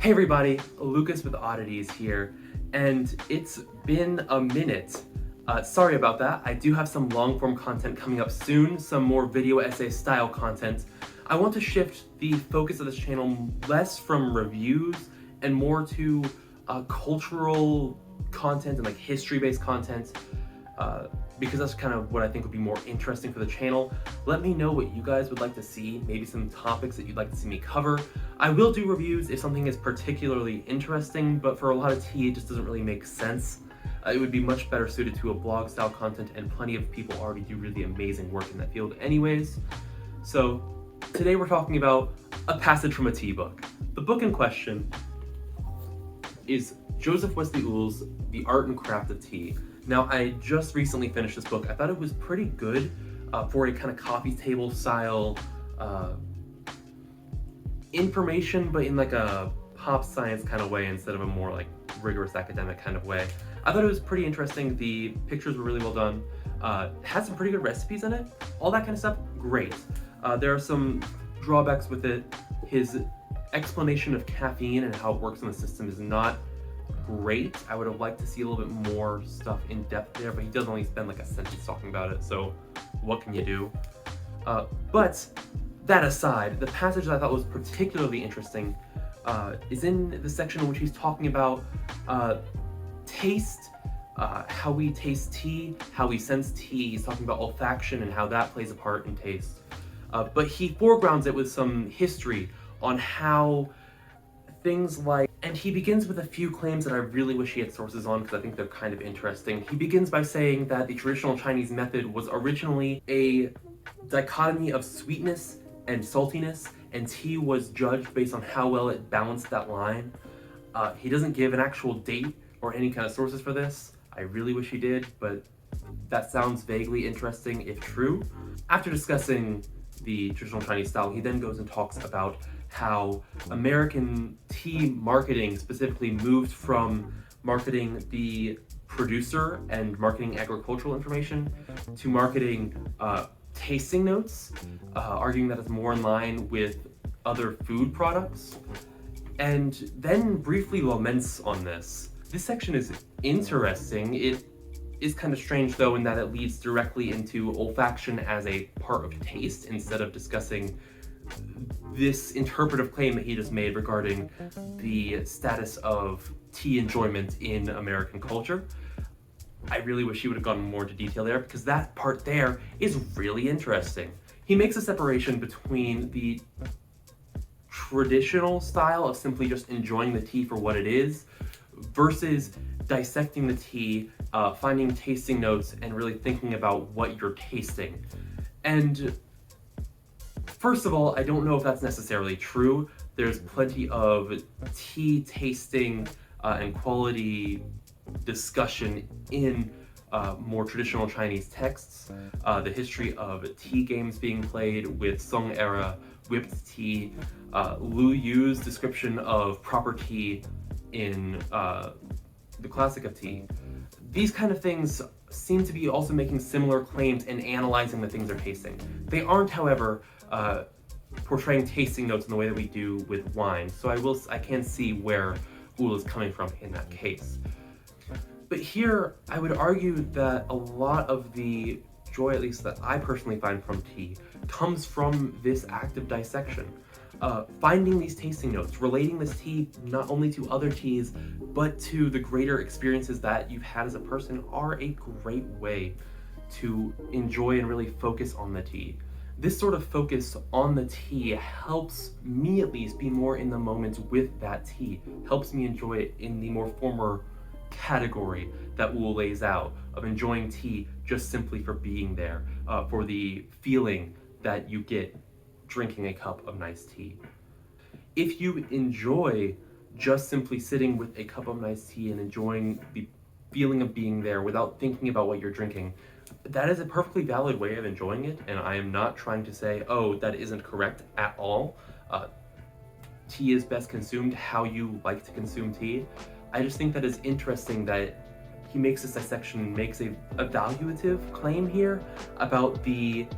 Hey everybody, Lucas with Oddities here, and it's been a minute. Sorry about that. I do have some long form content coming up soon, some more video essay style content. I want to shift the focus of this channel less from reviews and more to cultural content and like history-based content. Because that's kind of what I think would be more interesting for the channel. Let me know what you guys would like to see, maybe some topics that you'd like to see me cover. I will do reviews if something is particularly interesting, but for a lot of tea, it just doesn't really make sense. It would be much better suited to a blog style content, and plenty of people already do really amazing work in that field anyways. So today we're talking about a passage from a tea book. The book in question is Joseph Wesley Uhl's The Art and Craft of Tea. Now, I just recently finished this book. I thought it was pretty good for a kind of coffee table style information, but in like a pop science kind of way instead of a more like rigorous academic kind of way. I thought it was pretty interesting. The pictures were really well done. Had some pretty good recipes in it. All that kind of stuff, great. There are some drawbacks with it. His explanation of caffeine and how it works in the system is not great. I would have liked to see a little bit more stuff in depth there, but he does only spend like a sentence talking about it, so what can you do? But that aside, the passage that I thought was particularly interesting is in the section in which he's talking about taste, how we taste tea, how we sense tea. He's talking about olfaction and how that plays a part in taste. But he foregrounds it with some history on how things like, and he begins with a few claims that I really wish he had sources on because I think they're kind of interesting. He begins by saying that the traditional Chinese method was originally a dichotomy of sweetness and saltiness, and tea was judged based on how well it balanced that line. He doesn't give an actual date or any kind of sources for this. I really wish he did, but that sounds vaguely interesting if true. After discussing the traditional Chinese style, he then goes and talks about how American tea marketing specifically moved from marketing the producer and marketing agricultural information to marketing tasting notes, arguing that it's more in line with other food products, and then briefly laments on this. This section is interesting. It is kind of strange though in that it leads directly into olfaction as a part of taste instead of discussing this interpretive claim that he just made regarding the status of tea enjoyment in American culture. I really wish he would have gone more into detail there because that part there is really interesting. He makes a separation between the traditional style of simply just enjoying the tea for what it is versus dissecting the tea, finding tasting notes, and really thinking about what you're tasting. And first of all, I don't know if that's necessarily true. There's plenty of tea tasting and quality discussion in more traditional Chinese texts. The history of tea games being played with Song era whipped tea, Lu Yu's description of proper tea in the classic of tea. These kind of things seem to be also making similar claims and analyzing the things they're tasting. They aren't, however, portraying tasting notes in the way that we do with wine. So I can see where Uhl is coming from in that case. But here, I would argue that a lot of the joy, at least that I personally find from tea, comes from this act of dissection. Finding these tasting notes, relating this tea not only to other teas, but to the greater experiences that you've had as a person are a great way to enjoy and really focus on the tea. This sort of focus on the tea helps me at least be more in the moment with that tea, helps me enjoy it in the more former category that Uhl lays out of enjoying tea just simply for being there, for the feeling that you get drinking a cup of nice tea. If you enjoy just simply sitting with a cup of nice tea and enjoying the feeling of being there without thinking about what you're drinking, that is a perfectly valid way of enjoying it, and I am not trying to say, oh, that isn't correct at all. Tea is best consumed how you like to consume tea. I just think that it's interesting that he makes this dissection, makes a evaluative claim here about the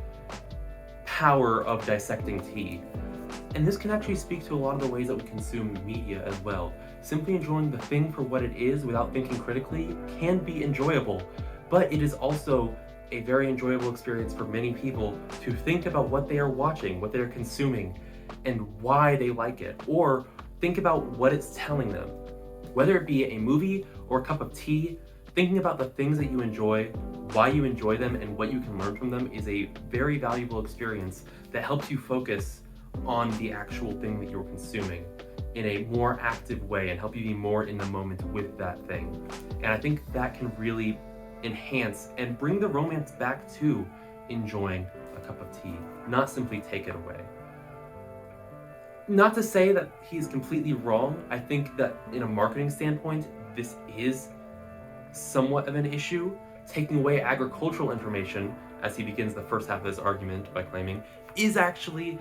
power of dissecting tea. And this can actually speak to a lot of the ways that we consume media as well. Simply enjoying the thing for what it is without thinking critically can be enjoyable, but it is also a very enjoyable experience for many people to think about what they are watching, what they're consuming, and why they like it, or think about what it's telling them. Whether it be a movie or a cup of tea, thinking about the things that you enjoy, why you enjoy them, and what you can learn from them is a very valuable experience that helps you focus on the actual thing that you're consuming in a more active way and help you be more in the moment with that thing. And I think that can really enhance and bring the romance back to enjoying a cup of tea, not simply take it away. Not to say that he's completely wrong. I think that in a marketing standpoint, this is somewhat of an issue. Taking away agricultural information, as he begins the first half of his argument by claiming, is actually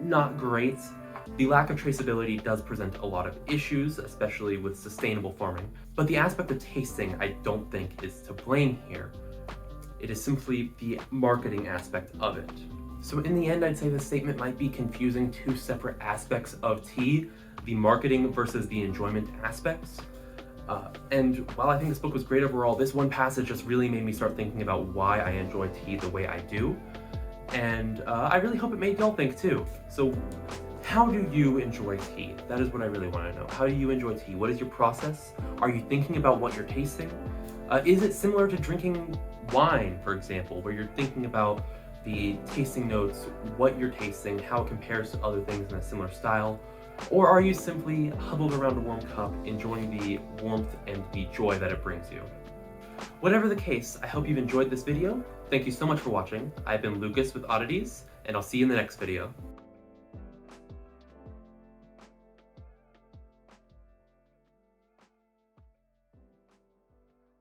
not great. The lack of traceability does present a lot of issues, especially with sustainable farming. But the aspect of tasting, I don't think, is to blame here. It is simply the marketing aspect of it. So in the end, I'd say the statement might be confusing two separate aspects of tea, the marketing versus the enjoyment aspects. And while I think this book was great overall, this one passage just really made me start thinking about why I enjoy tea the way I do. And I really hope it made y'all think too. So how do you enjoy tea? That is what I really want to know. How do you enjoy tea? What is your process? Are you thinking about what you're tasting? Is it similar to drinking wine, for example, where you're thinking about the tasting notes, what you're tasting, how it compares to other things in a similar style? Or are you simply huddled around a warm cup, enjoying the warmth and the joy that it brings you? Whatever the case, I hope you've enjoyed this video. Thank you so much for watching. I've been Lucas with Oddities, and I'll see you in the next video.